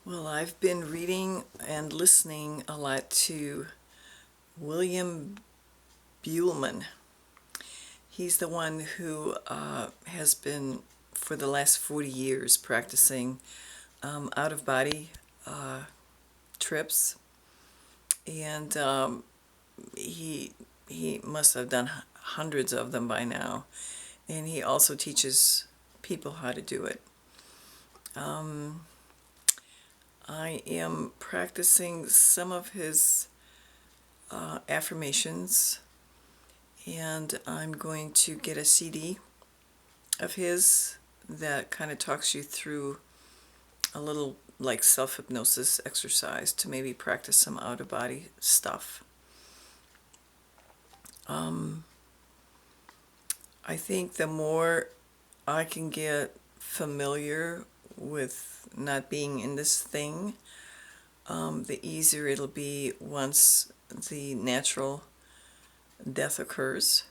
Well, I've been reading and listening a lot to William Buhlman. He's the one who has been, for the last 40 years, practicing out-of-body trips. And he must have done hundreds of them by now. And he also teaches people how to do it. I am practicing some of his affirmations, and I'm going to get a CD of his that kind of talks you through a little like self-hypnosis exercise to maybe practice some out-of-body stuff. I think the more I can get familiar with not being in this thing, the easier it'll be once the natural death occurs.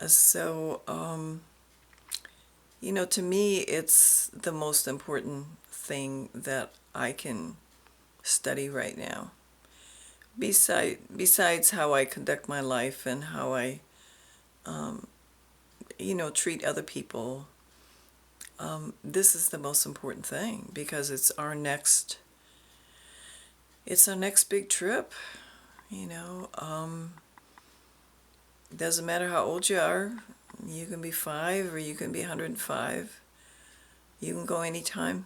So, to me, it's the most important thing that I can study right now. Besides how I conduct my life and how I, treat other people, this is the most important thing because it's our next big trip. Doesn't matter how old you are. You can be 5 or you can be 105. You can go anytime.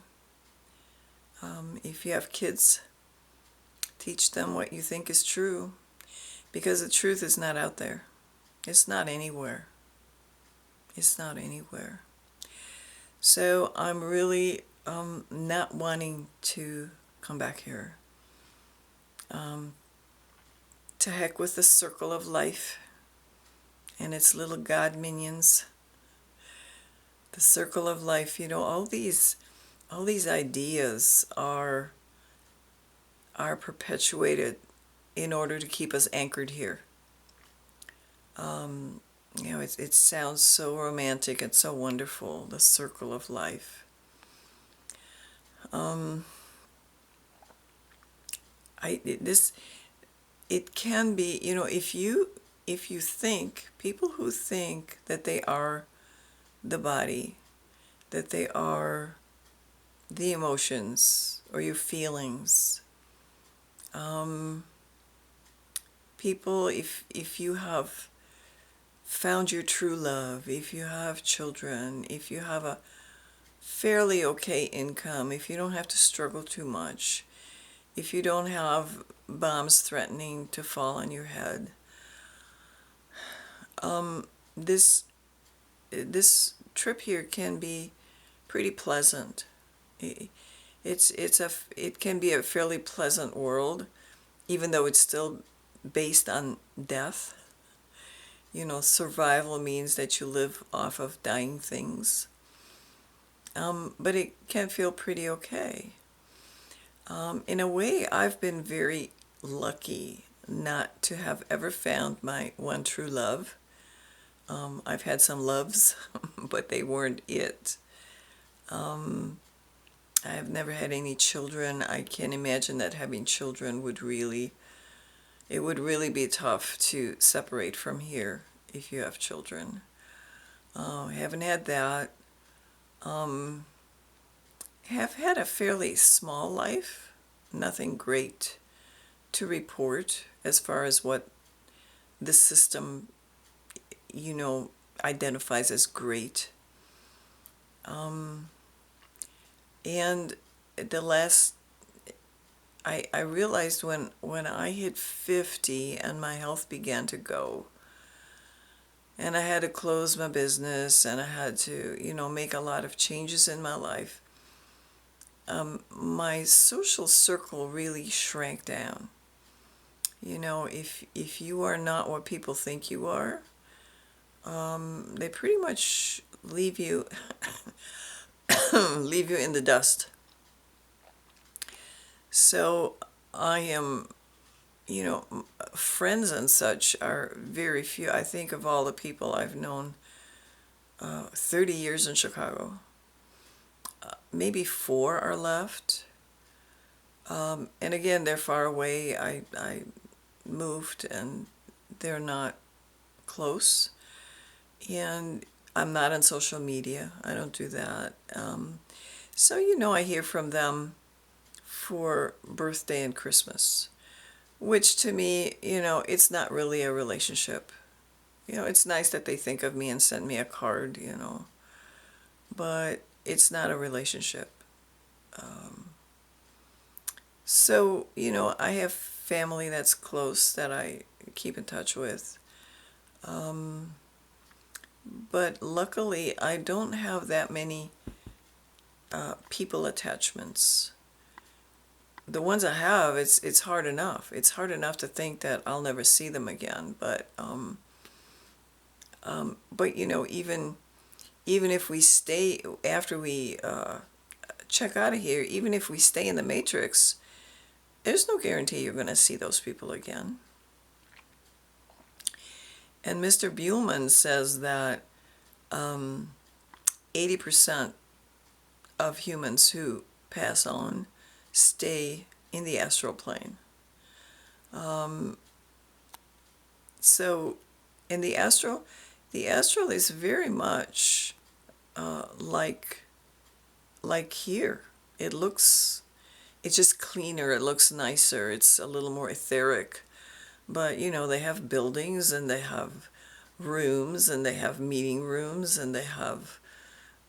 If you have kids, teach them what you think is true, because the truth is not out there. It's not anywhere. It's not anywhere. So I'm really not wanting to come back here. To heck with the circle of life and its little god minions. The circle of life, all these ideas are perpetuated in order to keep us anchored here. It sounds so romantic and so wonderful, the circle of life. It can be, if you think, people who think that they are the body, that they are the emotions or your feelings, people, if you have found your true love, if you have children, if you have a fairly okay income, if you don't have to struggle too much, if you don't have bombs threatening to fall on your head, this trip here can be pretty pleasant. It can be a fairly pleasant world, even though it's still based on death. Survival means that you live off of dying things. But it can feel pretty okay. In a way, I've been very lucky not to have ever found my one true love. I've had some loves, but they weren't it. I've never had any children. I can't imagine that having children would really be tough to separate from here if you have children. I haven't had that. Have had a fairly small life, nothing great to report as far as what the system, identifies as great. And the last, I realized when I hit 50 and my health began to go, and I had to close my business and I had to, make a lot of changes in my life, my social circle really shrank down. If you are not what people think you are, they pretty much leave you leave you in the dust. So I am, friends and such are very few. I think of all the people I've known 30 years in Chicago, maybe 4 are left. And again, they're far away. I moved and they're not close. And I'm not on social media. I don't do that. So, I hear from them for birthday and Christmas, which to me, it's not really a relationship. It's nice that they think of me and send me a card, but it's not a relationship. Um, so, I have family that's close that I keep in touch with. Um, but luckily, I don't have that many people attachments. The ones I have, it's hard enough. It's hard enough to think that I'll never see them again. But even if we stay after we check out of here, even if we stay in the matrix, there's no guarantee you're going to see those people again. And Mr. Buhlman says that 80% of humans who pass on stay in the astral plane. So in the astral is very much like here. It's just cleaner, it looks nicer, it's a little more etheric. But they have buildings and they have rooms and they have meeting rooms and they have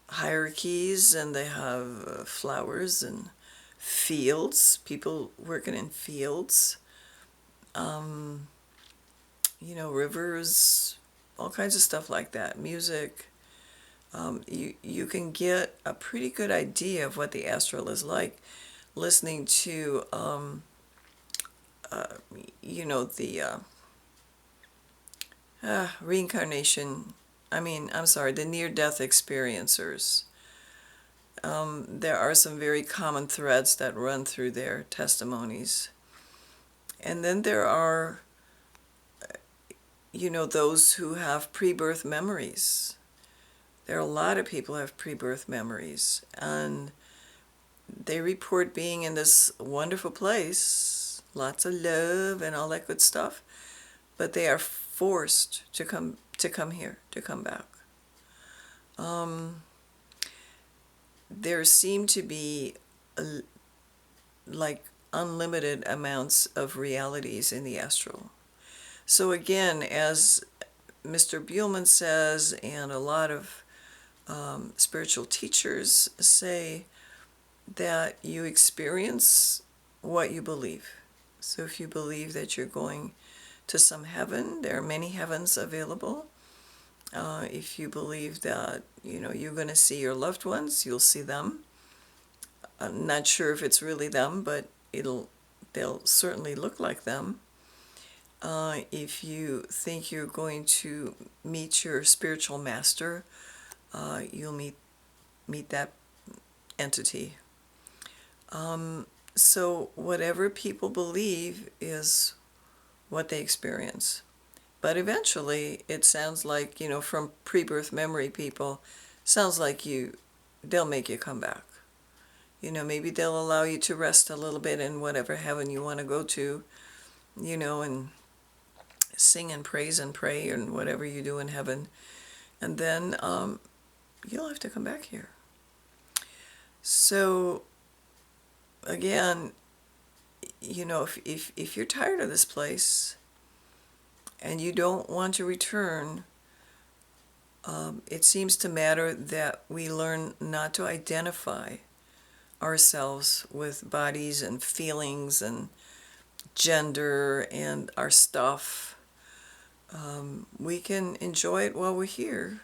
hierarchies and they have flowers and fields, people working in fields, rivers, all kinds of stuff like that, music. You can get a pretty good idea of what the astral is like listening to the reincarnation. I'm sorry, the near-death experiencers. There are some very common threads that run through their testimonies. And then there are, those who have pre-birth memories. There are a lot of people who have pre-birth memories, and they report being in this wonderful place, lots of love and all that good stuff, but they are forced to come here, to come back. There seem to be like unlimited amounts of realities in the astral. So again, as Mr. Buhlman says, and a lot of spiritual teachers say, that you experience what you believe. So if you believe that you're going to some heaven, there are many heavens available. If you believe that you're going to see your loved ones, you'll see them. I'm not sure if it's really them, but they'll certainly look like them. If you think you're going to meet your spiritual master, you'll meet that entity. So whatever people believe is what they experience. But eventually, it sounds like, from pre-birth memory people, sounds like they'll make you come back. Maybe they'll allow you to rest a little bit in whatever heaven you want to go to, and sing and praise and pray and whatever you do in heaven. And then you'll have to come back here. So, again, if you're tired of this place and you don't want to return, it seems to matter that we learn not to identify ourselves with bodies and feelings and gender and our stuff. We can enjoy it while we're here,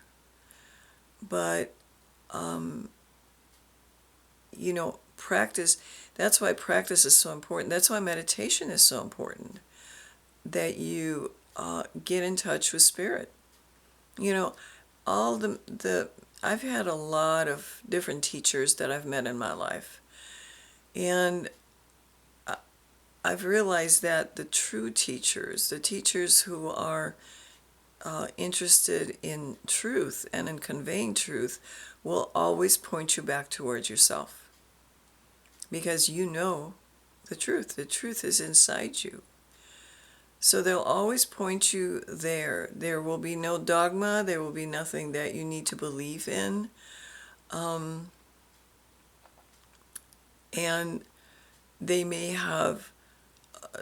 but practice. That's why practice is so important. That's why meditation is so important, that you get in touch with spirit. All the I've had a lot of different teachers that I've met in my life, and I've realized that the true teachers, the teachers who are interested in truth and in conveying truth, will always point you back towards yourself, because The truth. The truth is inside you. So they'll always point you there. There will be no dogma. There will be nothing that you need to believe in. And they may have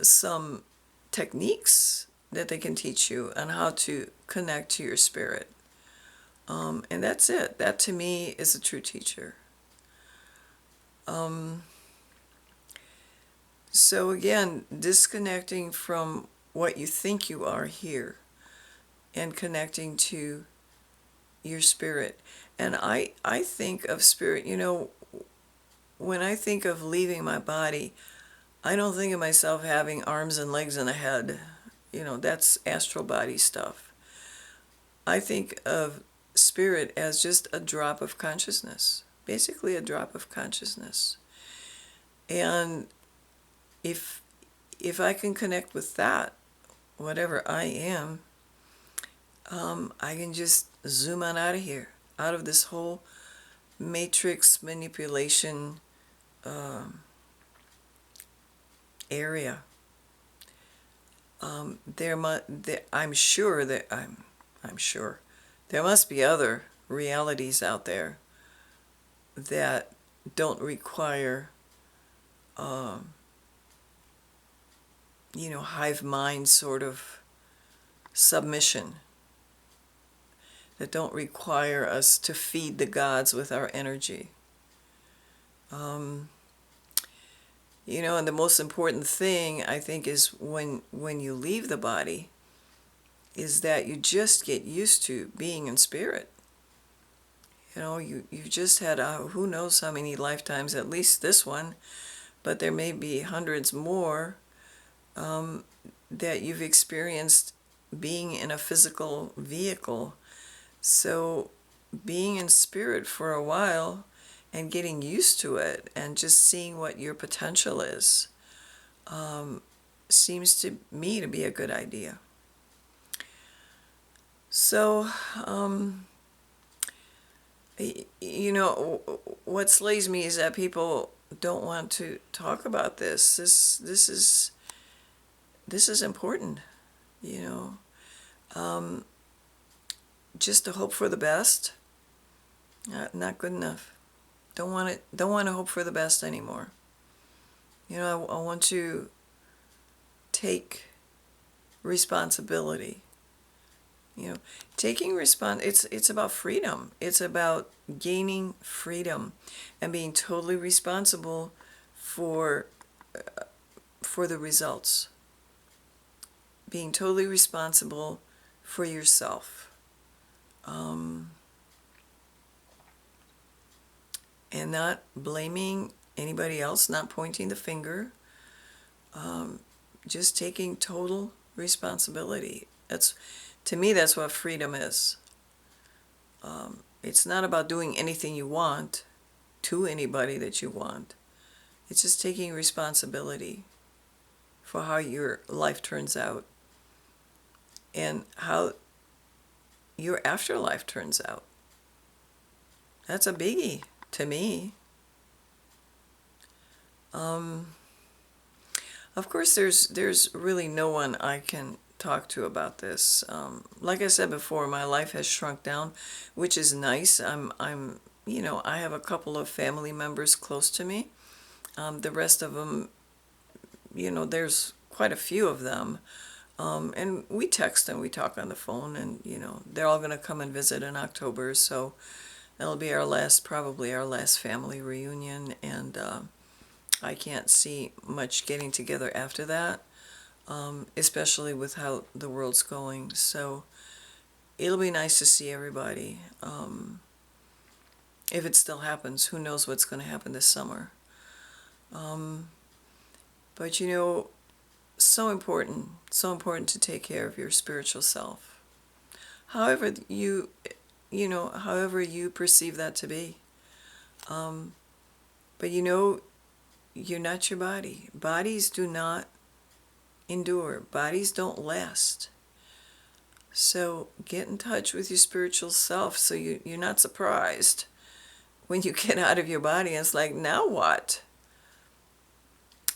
some techniques that they can teach you on how to connect to your spirit. And that's it. That to me is a true teacher. So again, disconnecting from what you think you are here and connecting to your spirit. And I think of spirit, when I think of leaving my body, I don't think of myself having arms and legs and a head. That's astral body stuff. I think of spirit as just a drop of consciousness, basically a drop of consciousness. And if I can connect with that, whatever I am, I can just zoom on out of here, out of this whole matrix manipulation area. I'm sure there must be other realities out there that don't require hive mind sort of submission, that don't require us to feed the gods with our energy. And the most important thing, I think, is when you leave the body, is that you just get used to being in spirit. You've just had who knows how many lifetimes, at least this one, but there may be hundreds more that you've experienced being in a physical vehicle. So being in spirit for a while and getting used to it and just seeing what your potential is seems to me to be a good idea. So, what slays me is that people don't want to talk about this. This is important, just to hope for the best, not good enough. Don't want to hope for the best anymore. I want to take responsibility. Taking it's about freedom. It's about gaining freedom and being totally responsible for the results. Being totally responsible for yourself. And not blaming anybody else, not pointing the finger, just taking total responsibility. To me, that's what freedom is. It's not about doing anything you want to anybody that you want. It's just taking responsibility for how your life turns out and how your afterlife turns out. That's a biggie to me. Of course, there's really no one I can talk to about this. Like I said before, my life has shrunk down, which is nice. I have a couple of family members close to me. The rest of them, there's quite a few of them. And we text and we talk on the phone, and they're all going to come and visit in October, so that'll be probably our last family reunion, and I can't see much getting together after that, especially with how the world's going. So it'll be nice to see everybody. If it still happens, who knows what's going to happen this summer. But so important to take care of your spiritual self. However you perceive that to be. But you're not your body. Bodies do not endure. Bodies don't last. So get in touch with your spiritual self so you're not surprised when you get out of your body and it's like, now what?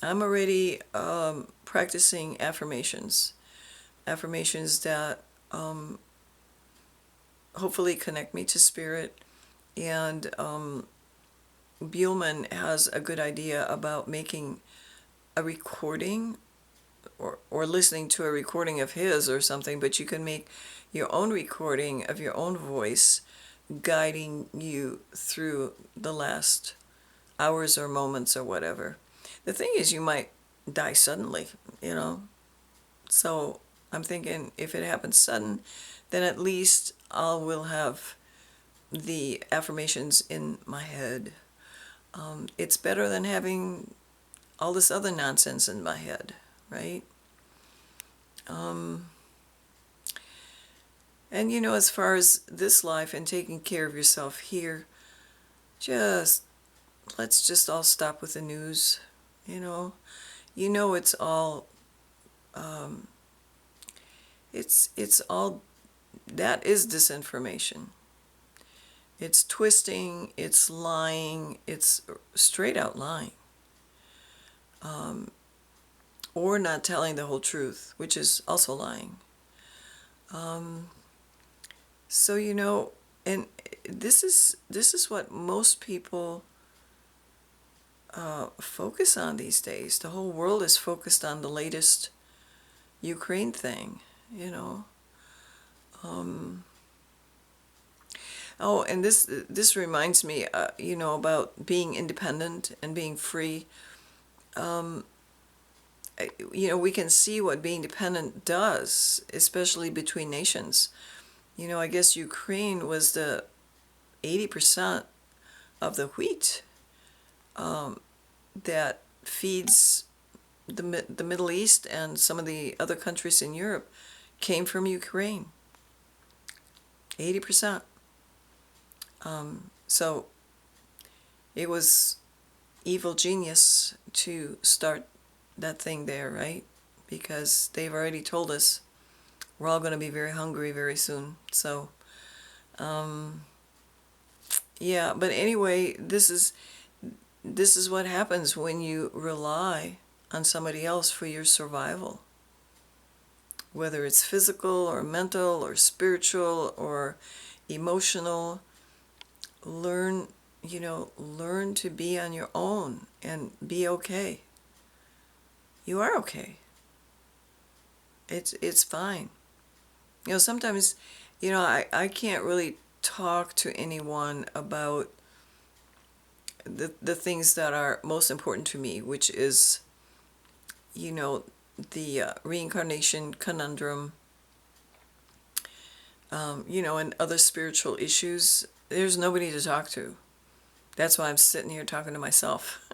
I'm already practicing affirmations. Affirmations that hopefully connect me to spirit. And Buhlman has a good idea about making a recording or listening to a recording of his or something, but you can make your own recording of your own voice guiding you through the last hours or moments or whatever. The thing is, you might die suddenly, you know. So I'm thinking if it happens sudden, then at least I will have the affirmations in my head. It's better than having all this other nonsense in my head, right? And you know, as far as this life and taking care of yourself here, just let's just all stop with the news. You know, it's all it's all that is disinformation. It's twisting, it's lying, it's straight out lying. Or not telling the whole truth, which is also lying. So you know, and this is what most people focus on these days. The whole world is focused on the latest Ukraine thing, you know. Oh, and this reminds me, you know, about being independent and being free. You know, we can see what being dependent does, especially between nations. You know, I guess Ukraine was the 80% of the wheat that feeds the Middle East and some of the other countries in Europe came from Ukraine. 80%. So it was evil genius to start that thing there, right? Because they've already told us we're all going to be very hungry very soon. So, yeah. But anyway, this is what happens when you rely on somebody else for your survival. Whether it's physical or mental or spiritual or emotional, learn to be on your own and be okay. You are okay. It's fine. You know, sometimes, you know, I can't really talk to anyone about the things that are most important to me, which is, you know, the reincarnation conundrum, you know, and other spiritual issues. There's nobody to talk to. That's why I'm sitting here talking to myself.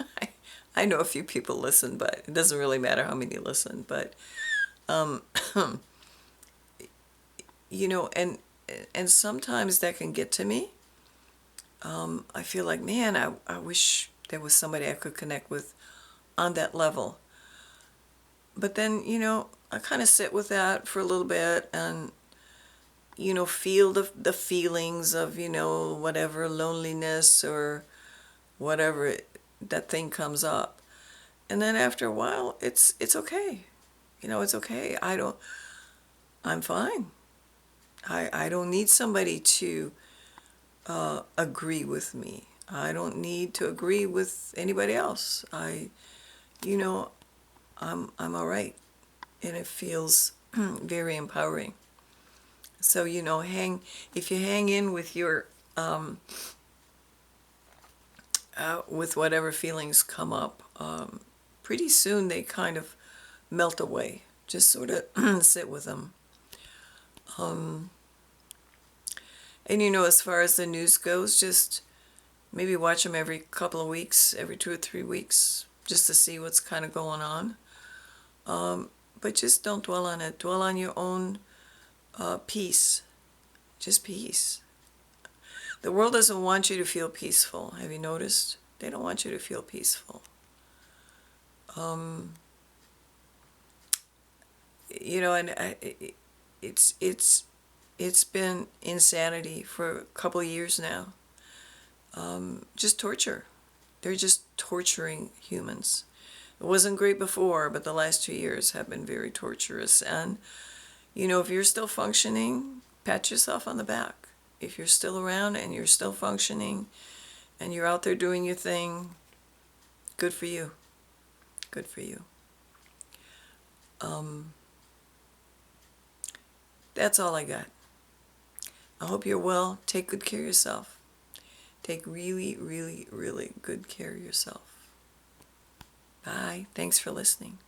I know a few people listen, but it doesn't really matter how many listen. But, you know, and sometimes that can get to me. I feel like, man, I wish there was somebody I could connect with on that level. But then, you know, I kind of sit with that for a little bit and, you know, feel the feelings of, you know, whatever loneliness or whatever that thing comes up. And then after a while, it's okay. You know, it's okay. I'm fine. I don't need somebody to agree with me. I don't need to agree with anybody else. You know, I'm all right, and it feels very empowering. So you know, if you hang in with your with whatever feelings come up, pretty soon they kind of melt away. Just sort of sit with them. And you know, as far as the news goes, just maybe watch them every couple of weeks, every 2 or 3 weeks, just to see what's kind of going on. But just don't dwell on it. Dwell on your own peace. Just peace. The world doesn't want you to feel peaceful. Have you noticed? They don't want you to feel peaceful. You know, and it's been insanity for a couple of years now. Just torture. They're just torturing humans. It wasn't great before, but the last 2 years have been very torturous. And, you know, if you're still functioning, pat yourself on the back. If you're still around and you're still functioning and you're out there doing your thing, good for you. Good for you. That's all I got. I hope you're well. Take good care of yourself. Take really, really, really good care of yourself. Bye. Thanks for listening.